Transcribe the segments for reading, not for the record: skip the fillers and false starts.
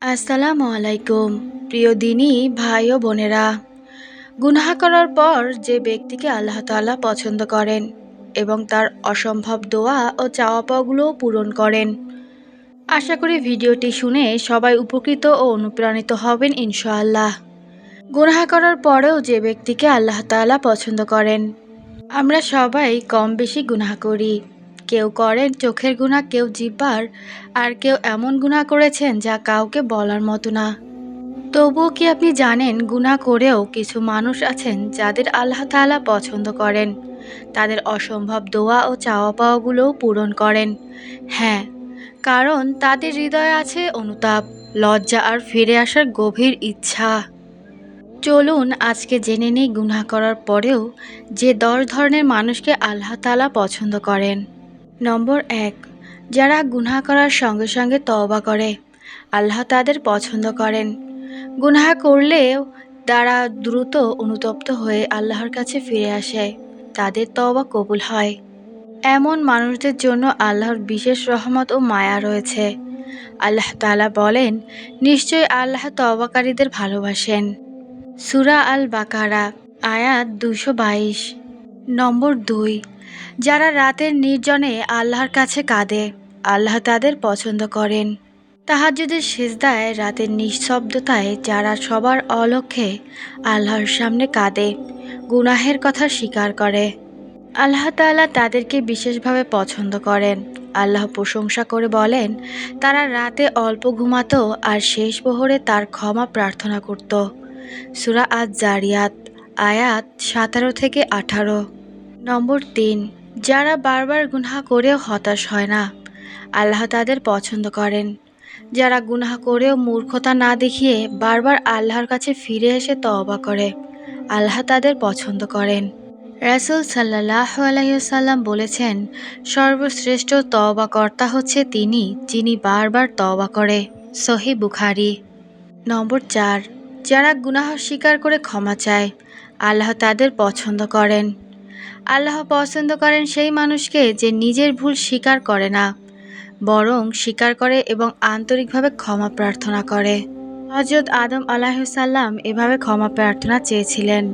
আসসালামু আলাইকুম। প্রিয় দিনী ভাই ও বোনেরা, গুনাহ করার পর যে ব্যক্তিকে আল্লাহ তাআলা পছন্দ করেন এবং তার অসম্ভব দোয়া ও চাওয়া পাওয়াগুলোও পূরণ করেন। আশা করি ভিডিওটি শুনে সবাই উপকৃত ও অনুপ্রাণিত হবেন ইনশাআল্লাহ। গুনাহ করার পরেও যে ব্যক্তিকে আল্লাহ তাআলা পছন্দ করেন। আমরা সবাই কম বেশি গুনাহ করি। কেউ করেন চোখের গুনাহ, কেউ জিহ্বার, আর কেউ এমন গুনাহ করেছেন যা কাউকে বলার মতো না। তবুও কি আপনি জানেন, গুনাহ করেও কিছু মানুষ আছেন যাদের আল্লাহ তাআলা পছন্দ করেন, তাদের অসম্ভব দোয়া ও চাওয়া পাওয়াগুলোও পূরণ করেন। হ্যাঁ, কারণ তাদের হৃদয়ে আছে অনুতাপ, লজ্জা আর ফিরে আসার গভীর ইচ্ছা। চলুন আজকে জেনে নেই গুনাহ করার পরেও যে 10 ধরনের মানুষকে আল্লাহ তাআলা পছন্দ করেন। নম্বর 1, যারা গুনাহ করার সঙ্গে সঙ্গে তওবা করে, আল্লাহ তাদের পছন্দ করেন। গুনাহ করলেও তারা দ্রুত অনুতপ্ত হয়ে আল্লাহর কাছে ফিরে আসে, তাদের তওবা কবুল হয়। এমন মানুষদের জন্য আল্লাহর বিশেষ রহমত ও মায়া রয়েছে। আল্লাহ তাআলা বলেন, নিশ্চয়ই আল্লাহ তওবাকারীদের ভালোবাসেন। সূরা আল বাকারা, আয়াত 222। নম্বর 2, যারা রাতের নির্জনে আল্লাহর কাছে কাঁদে, আল্লাহ তাদের পছন্দ করেন। তাহাজ্জুদের সিজদায় রাতের নিঃশব্দতায় যারা সবার অলক্ষ্যে আল্লাহর সামনে কাঁদে, গুনাহের কথা স্বীকার করে, আল্লাহ তাআলা তাদেরকে বিশেষভাবে পছন্দ করেন। আল্লাহ প্রশংসা করে বলেন, তারা রাতে অল্প ঘুমাতো আর শেষ প্রহরে তার ক্ষমা প্রার্থনা করত। সূরা আয-যারিয়াত, আয়াত 17-18। নম্বর 3, যারা বারবার গুনাহ করেও হতাশ হয় না, আল্লাহ তাদের পছন্দ করেন। যারা গুনাহ করেও মূর্খতা না দেখিয়ে বারবার আল্লাহর কাছে ফিরে এসে তওবা করে, আল্লাহ তাদের পছন্দ করেন। রাসূল সাল্লাল্লাহু আলাইহি ওয়াসাল্লাম বলেছেন, সর্বশ্রেষ্ঠ তওবাকর্তা হচ্ছে তিনি যিনি বারবার তওবা করে। সহিহ বুখারী। নম্বর 4, যারা গুনাহ স্বীকার করে ক্ষমা চায়, আল্লাহ তাদের পছন্দ করেন। আল্লাহ পছন্দ করেন সেই মানুষকে যে নিজের ভুল স্বীকার করে না, বরং স্বীকার করে এবং আন্তরিকভাবে ক্ষমা প্রার্থনা করে। হযরত আদম আলাইহিস সালাম এভাবে ক্ষমা প্রার্থনা চেয়েছিলেন,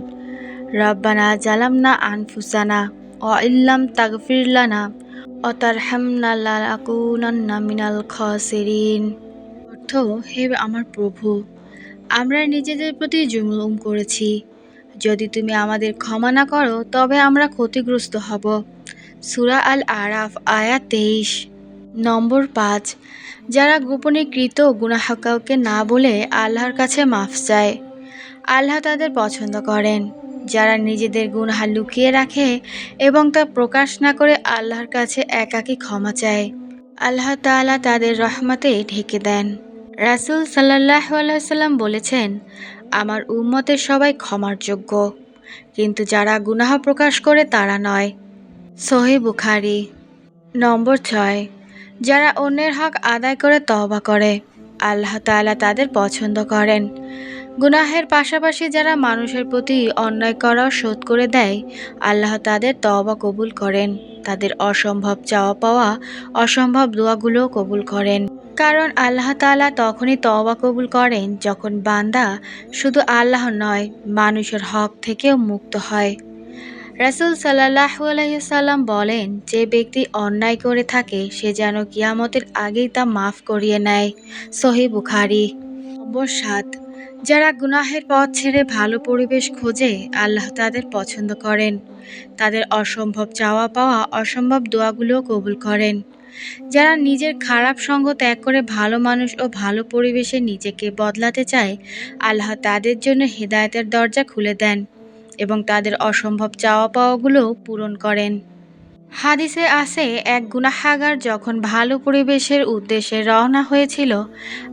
রব্বানা জালামনা আনফুসানা ওয়া ইল্লাম তাগফির লানা ওয়া তারহামনা লানাকুনান্না মিনাল খাসিরিন। অর্থ, হে আমার প্রভু, আমরা নিজেদের প্রতি জুলুম করেছি। যদি তুমি আমাদের ক্ষমা না করো তবে আমরা ক্ষতিগ্রস্ত হব। সূরা আল আরাফ, আয়াত 23। নম্বর 5, যারা গোপনে কৃত গুনাহ কাউকে না বলে আল্লাহর কাছে মাফ চায়, আল্লাহ তাদের পছন্দ করেন। যারা নিজেদের গুনাহ লুকিয়ে রাখে এবং তা প্রকাশ না করে আল্লাহর কাছে একাকী ক্ষমা চায়, আল্লাহ তাআলা তাদের রহমতে ঢেকে দেন। রাসূল সাল্লাল্লাহু আলাইহি ওয়াসাল্লাম বলেছেন, আমার উম্মতের সবাই ক্ষমার যোগ্য, কিন্তু যারা গুনাহ প্রকাশ করে তারা নয়। সহিহ বুখারী। নম্বর 6, যারা অন্যের হক আদায় করে তওবা করে, আল্লাহ তাআলা তাদের পছন্দ করেন। গুনাহের পাশাপাশি যারা মানুষের প্রতি অন্যায় করাও শোধ করে দেয়, আল্লাহ তাদের তওবা কবুল করেন। তাদের অসম্ভব চাওয়া পাওয়া, অসম্ভব দোয়াগুলোও কবুল করেন। কারণ আল্লাহ তাআলা তখনই তওবা কবুল করেন যখন বান্দা শুধু আল্লাহ নয়, মানুষের হক থেকেও মুক্ত হয়। রাসূল সাল্লাল্লাহু আলাইহি ওয়াসাল্লাম বলেন, যে ব্যক্তি অন্যায় করে থাকে সে যেন কিয়ামতের আগেই তা মাফ করিয়ে নেয়। সহিহ বুখারী। নম্বর 7, যারা গুনাহের পথ ছেড়ে ভালো পরিবেশ খোঁজে, আল্লাহ তাদের পছন্দ করেন। তাদের অসম্ভব চাওয়া পাওয়া, অসম্ভব দোয়াগুলোও কবুল করেন। যারা নিজের খারাপ সঙ্গ ত্যাগ করে ভালো মানুষ ও ভালো পরিবেশে নিজেকে বদলাতে চায়, আল্লাহ তাদের জন্য হিদায়াতের দরজা খুলে দেন এবং তাদের অসম্ভব চাওয়া পাওয়াগুলোও পূরণ করেন। হাদিসে আছে, এক গুনাহগার যখন ভালো পরিবেশের উদ্দেশ্যে রওনা হয়েছিল,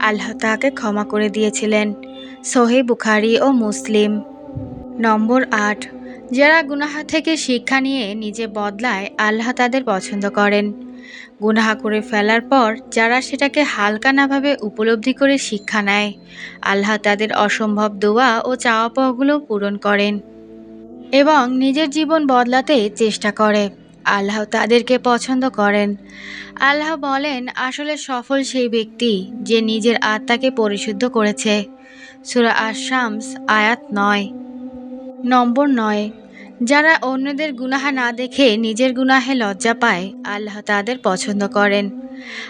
আল্লাহ তাকে ক্ষমা করে দিয়েছিলেন। সহিহ বুখারী ও মুসলিম। নম্বর 8, যারা গুনাহ থেকে শিক্ষা নিয়ে নিজে বদলায়, আল্লাহ তাদের পছন্দ করেন। গুনাহ করে ফেলার পর যারা সেটাকে হালকা না ভাবে উপলব্ধি করে শিক্ষা নেয়, আল্লাহ তাদের অসম্ভব দোয়া ও চাওয়া পাওয়াগুলো পূরণ করেন এবং নিজের জীবন বদলাতে চেষ্টা করে, আল্লাহ তাদেরকে পছন্দ করেন। আল্লাহ বলেন, আসলে সফল সেই ব্যক্তি যে নিজের আত্মাকে পরিশুদ্ধ করেছে। সূরা আশ-শামস আয়াত ৯। নম্বর ৯, যারা অন্যদের গুনাহ না দেখে নিজের গুনাহে লজ্জা পায়, আল্লাহ তাদের পছন্দ করেন।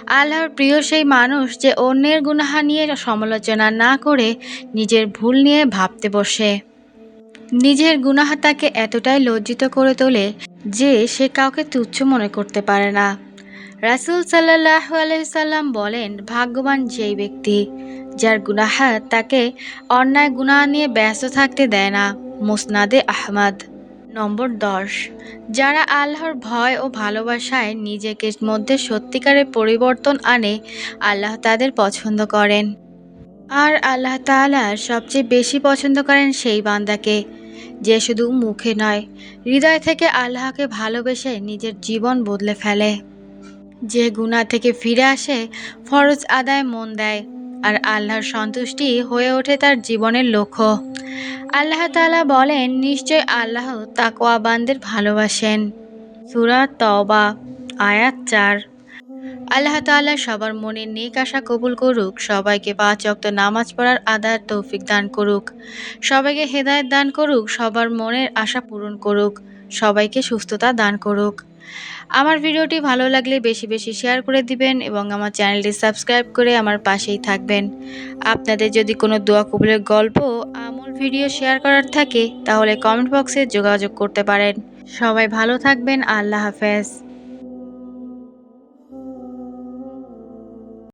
আল্লাহর প্রিয় সেই মানুষ যে অন্যের গুনাহ নিয়ে সমালোচনা না করে নিজের ভুল নিয়ে ভাবতে বসে। নিজের গুনাহ তাকে এতটাই লজ্জিত করে তোলে যে সে কাউকে তুচ্ছ মনে করতে পারে না। রাসূল সাল্লাল্লাহু আলাইহি সাল্লাম বলেন, ভাগ্যবান সেই ব্যক্তি যার গুনাহ তাকে অন্যায় গুনাহ নিয়ে ব্যস্ত থাকতে দেয় না। মুসনাদে আহমদ। নম্বর ১০, যারা আল্লাহর ভয় ও ভালোবাসায় নিজেকে মধ্যে সত্যিকারের পরিবর্তন আনে, আল্লাহ তাদের পছন্দ করেন। আর আল্লাহ তাআলা সবচেয়ে বেশি পছন্দ করেন সেই বান্দাকে যে শুধু মুখে নয়, হৃদয় থেকে আল্লাহকে ভালোবেসে নিজের জীবন বদলে ফেলে। যে গুনাহ থেকে ফিরে আসে, ফরজ আদায় মন দেয়, আর আল্লাহর সন্তুষ্টি হয়ে ওঠে তার জীবনের লক্ষ্য। আল্লাহ তাআলা বলেন, নিশ্চয় আল্লাহ তাকওয়াবানদের ভালোবাসেন। সূরা তওবা আয়াত ৪। আল্লাহ তাআলা সবার মনের নেক আশা কবুল করুক, সবাইকে ৫ ওয়াক্ত নামাজ পড়ার আদার তৌফিক দান করুক, সবাইকে হেদায়েত দান করুক, সবার মনের আশা পূরণ করুক, সবাইকে সুস্থতা দান করুক। আমার ভিডিওটি ভালো লাগলে বেশি বেশি শেয়ার করে দিবেন এবং আমার চ্যানেলটি সাবস্ক্রাইব করে আমার পাশেই থাকবেন। আপনাদের যদি কোনো দোয়া কবুলের গল্প, আমল ভিডিও শেয়ার করার থাকে তাহলে কমেন্ট বক্সে যোগাযোগ করতে পারেন। সবাই ভালো থাকবেন। আল্লাহ হাফেজ।